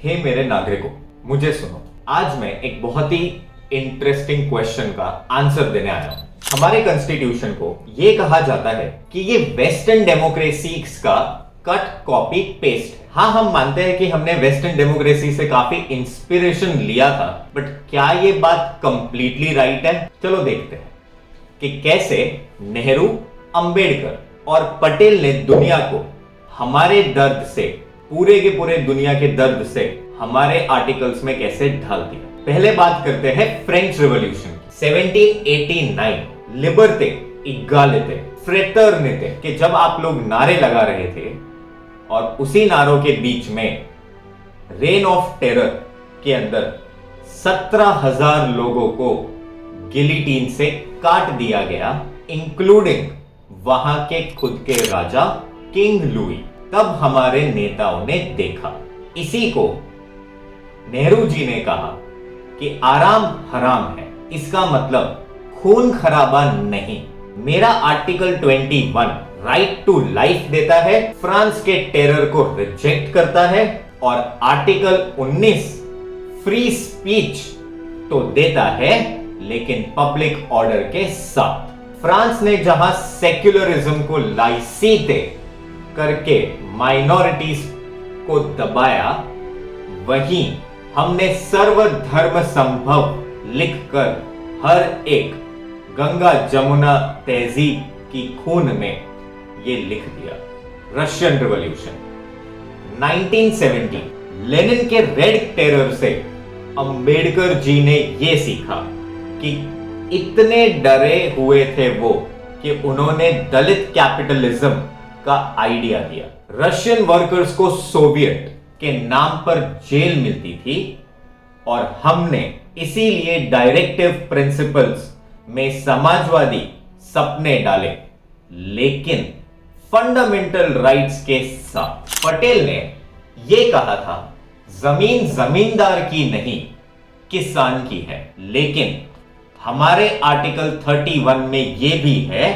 हे मेरे नागरिकों, मुझे सुनो। आज मैं एक बहुत ही इंटरेस्टिंग क्वेश्चन का आंसर देने आया हूं। हमारे कॉन्स्टिट्यूशन को यह कहा जाता है कि ये वेस्टर्न डेमोक्रेसीज का कट कॉपी पेस्ट है। हाँ, हम मानते हैं कि हमने वेस्टर्न डेमोक्रेसी से काफी इंस्पिरेशन लिया था, बट क्या ये बात कंप्लीटली राइट है? चलो देखते हैं कि कैसे नेहरू, अंबेडकर और पटेल ने दुनिया को हमारे दर्द से, पूरे के पूरे दुनिया के दर्द से हमारे आर्टिकल्स में कैसे ढाल दिया। पहले बात करते हैं फ्रेंच रिवॉल्यूशन। 1789 लिबर्टे, इक्वालिटी, फ्रेटर्निटी के जब आप लोग नारे लगा रहे थे और उसी नारों के बीच में रेन ऑफ टेरर के अंदर 17,000 लोगों को गिलिटीन से काट दिया गया, इंक्लूडिंग वहां के खुद के राजा किंग लुई। तब हमारे नेताओं ने देखा, इसी को नेहरू जी ने कहा कि आराम हराम है, इसका मतलब खून खराबा नहीं। मेरा आर्टिकल 21 राइट टू लाइफ देता है, फ्रांस के टेरर को रिजेक्ट करता है, और आर्टिकल 19 फ्री स्पीच तो देता है, लेकिन पब्लिक ऑर्डर के साथ। फ्रांस ने जहां सेक्युलरिज्म को लाइसीते करके माइनॉरिटीज को दबाया, वहीं हमने सर्वधर्म संभव लिखकर हर एक गंगा जमुना तहजीब की खून में ये लिख दिया। रशियन रिवॉल्यूशन 1970, लेनिन के रेड टेरर से अंबेडकर जी ने यह सीखा कि इतने डरे हुए थे वो कि उन्होंने दलित कैपिटलिज्म का आइडिया दिया। रशियन वर्कर्स को सोवियत के नाम पर जेल मिलती थी, और हमने इसीलिए डायरेक्टिव प्रिंसिपल्स में समाजवादी सपने डाले, लेकिन फंडामेंटल राइट्स के साथ। पटेल ने यह कहा था, जमीन जमींदार की नहीं, किसान की है, लेकिन हमारे आर्टिकल 31 में यह भी है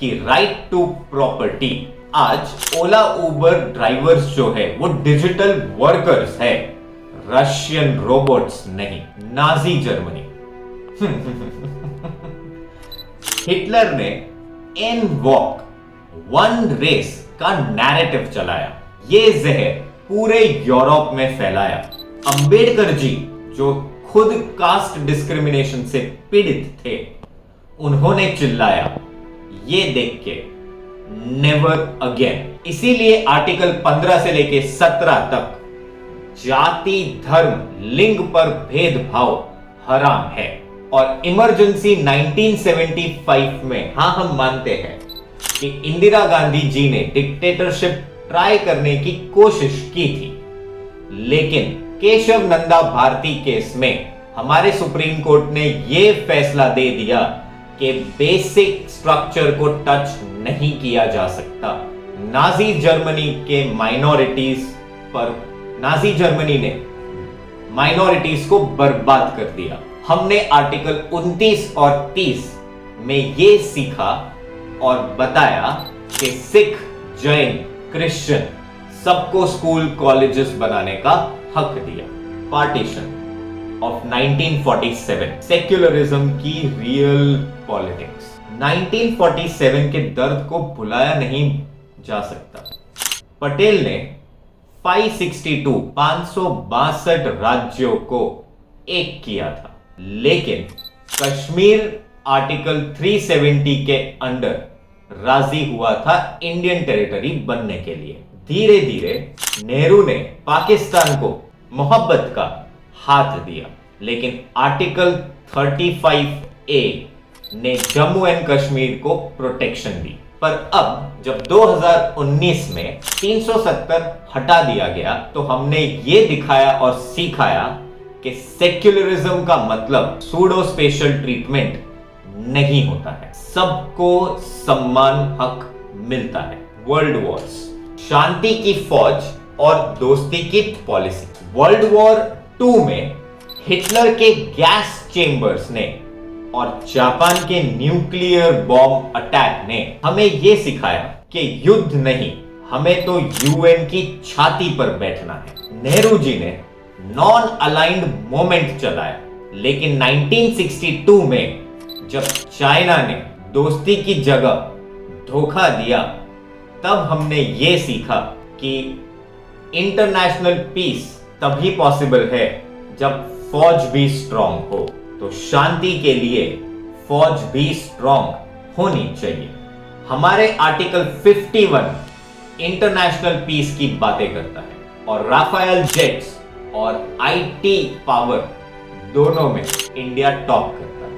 कि राइट टू प्रॉपर्टी। आज ओला उबर ड्राइवर्स जो है वो डिजिटल वर्कर्स है, रशियन रोबोट्स नहीं। नाजी जर्मनी हिटलर ने एन वॉक वन रेस का नैरेटिव चलाया, ये जहर पूरे यूरोप में फैलाया। अंबेडकर जी जो खुद कास्ट डिस्क्रिमिनेशन से पीड़ित थे, उन्होंने चिल्लाया ये देख के, नेवर अगेन। इसीलिए आर्टिकल 15 से लेके 17 तक जाति, धर्म, लिंग पर भेदभाव हराम है। और इमरजेंसी 1975 में, हाँ, हम मानते हैं कि इंदिरा गांधी जी ने डिक्टेटरशिप ट्राई करने की कोशिश की थी, लेकिन केशव नंदा भारती केस में हमारे सुप्रीम कोर्ट ने यह फैसला दे दिया कि बेसिक स्ट्रक्चर को टच नहीं किया जा सकता। नाजी जर्मनी के माइनॉरिटीज पर, नाजी जर्मनी ने माइनॉरिटीज को बर्बाद कर दिया। हमने आर्टिकल 29 और 30 में यह सीखा और बताया कि सिख, जैन, क्रिश्चियन सबको स्कूल कॉलेजेस बनाने का हक दिया। पार्टीशन ऑफ 1947, सेक्युलरिज्म की रियल पॉलिटिक्स। 1947 के दर्द को भुलाया नहीं जा सकता। पटेल ने 562 राज्यों को एक किया था, लेकिन कश्मीर आर्टिकल 370 के अंडर राजी हुआ था इंडियन टेरिटरी बनने के लिए। धीरे धीरे नेहरू ने पाकिस्तान को मोहब्बत का हाथ दिया, लेकिन आर्टिकल 35A ने जम्मू एंड कश्मीर को प्रोटेक्शन दी। पर अब जब 2019 में 370 हटा दिया गया, तो हमने ये दिखाया और सिखाया कि सेक्युलरिज्म का मतलब सूडो स्पेशल ट्रीटमेंट नहीं होता है, सबको सम्मान हक मिलता है। वर्ल्ड वॉर्स, शांति की फौज और दोस्ती की पॉलिसी। वर्ल्ड वॉर 2 में हिटलर के गैस चेंबर्स ने और जापान के न्यूक्लियर बॉम्ब अटैक ने हमें यह सिखाया कि युद्ध नहीं, हमें तो यूएन की छाती पर बैठना है। नेहरू जी ने नॉन अलाइंड मूवमेंट चलाया। लेकिन 1962 में जब चाइना ने दोस्ती की जगह धोखा दिया, तब हमने ये सीखा कि इंटरनेशनल पीस तभी पॉसिबल है जब फौज भी स्ट्रांग हो। तो शांति के लिए फौज भी स्ट्रांग होनी चाहिए। हमारे आर्टिकल 51 इंटरनेशनल पीस की बातें करता है और राफेल जेट्स और आईटी पावर दोनों में इंडिया टॉप करता है।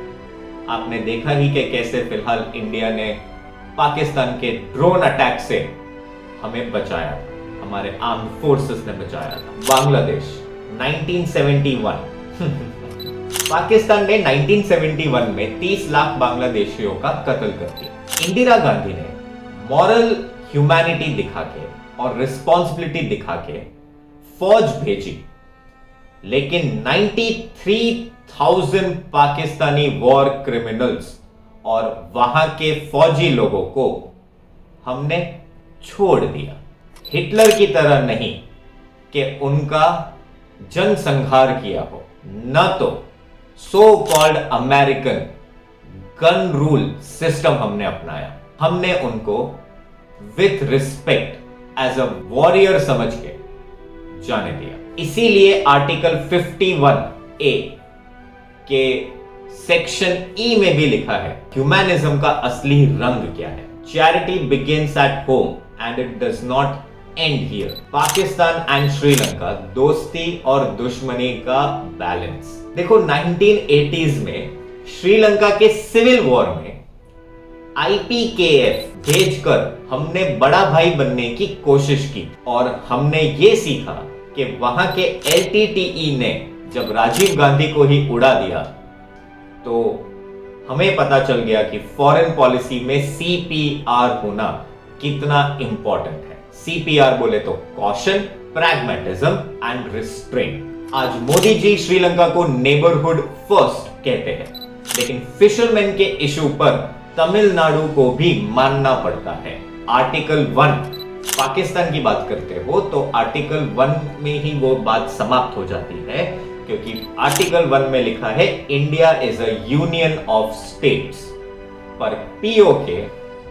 आपने देखा ही कि कैसे फिलहाल इंडिया ने पाकिस्तान के ड्रोन अटैक से हमें बचाया था, हमारे आर्म फोर्सेस ने बचाया था। बांग्लादेश 1971 पाकिस्तान ने 1971 में 30 लाख बांग्लादेशियों का कत्ल कर दिया। इंदिरा गांधी ने मॉरल ह्यूमैनिटी दिखा के और रिस्पॉन्सिबिलिटी दिखा के फौज भेजी, लेकिन 93,000 पाकिस्तानी वॉर क्रिमिनल्स और वहां के फौजी लोगों को हमने छोड़ दिया। हिटलर की तरह नहीं कि उनका जनसंहार किया हो, न तो so called American gun rule system हमने अपनाया। हमने उनको with respect as a warrior समझ के जाने दिया। इसीलिए आर्टिकल 51A के सेक्शन ई में भी लिखा है ह्यूमैनिज्म का असली रंग क्या है। Charity begins at home and it does not and here. Pakistan and Sri Lanka, दोस्ती और दुश्मनी का बैलेंस। देखो 1980s में श्रीलंका के सिविल वॉर में IPKF भेजकर हमने बड़ा भाई बनने की कोशिश की और हमने ये सीखा कि वहां के LTTE ने जब राजीव गांधी को ही उड़ा दिया तो हमें पता चल गया कि फॉरेन पॉलिसी में CPR होना कितना इंपॉर्टेंट है। CPR बोले तो कॉशन, प्रैग्मेटिज्म एंड रिस्ट्रेंट। आज मोदी जी श्रीलंका को नेबरहुड फर्स्ट कहते हैं, लेकिन फिशरमैन के इशू पर तमिलनाडु को भी मानना पड़ता है। आर्टिकल 1 पाकिस्तान की बात करते हो तो आर्टिकल 1 में ही वो बात समाप्त हो जाती है, क्योंकि आर्टिकल 1 में लिखा है India is a union of states, पर POK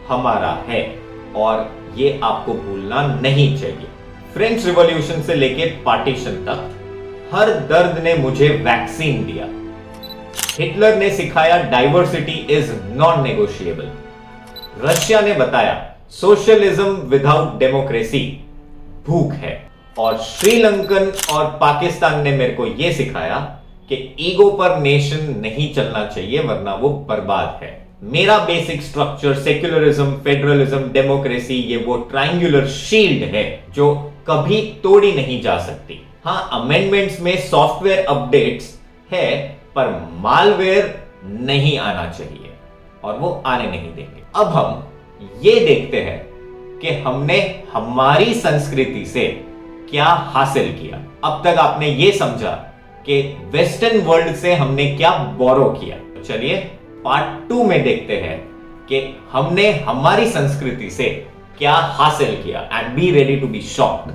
हमारा है और ये आपको भूलना नहीं चाहिए। फ्रेंच रिवॉल्यूशन से लेके पार्टीशन तक हर दर्द ने मुझे वैक्सीन दिया। हिटलर ने सिखाया diversity is non negotiable. Russia ने बताया सोशलिज्म विदाउट डेमोक्रेसी भूख है। और श्रीलंकन और पाकिस्तान ने मेरे को यह सिखाया कि ईगो पर नेशन नहीं चलना चाहिए वरना वो बर्बाद है। मेरा basic structure secularism, federalism, democracy, ये वो ट्रायंगुलर शील्ड है जो कभी तोड़ी नहीं जा सकती। हाँ, अमेंडमेंट्स में सॉफ्टवेयर अपडेट्स है, पर मालवेयर नहीं आना चाहिए और वो आने नहीं देंगे। अब हम ये देखते हैं कि हमने हमारी संस्कृति से क्या हासिल किया। अब तक आपने ये समझा कि वेस्टर्न वर्ल्ड से हमने क्या बोरो किया। तो चलिए पार्ट 2 में देखते हैं कि हमने हमारी संस्कृति से क्या हासिल किया। And be ready to be shocked.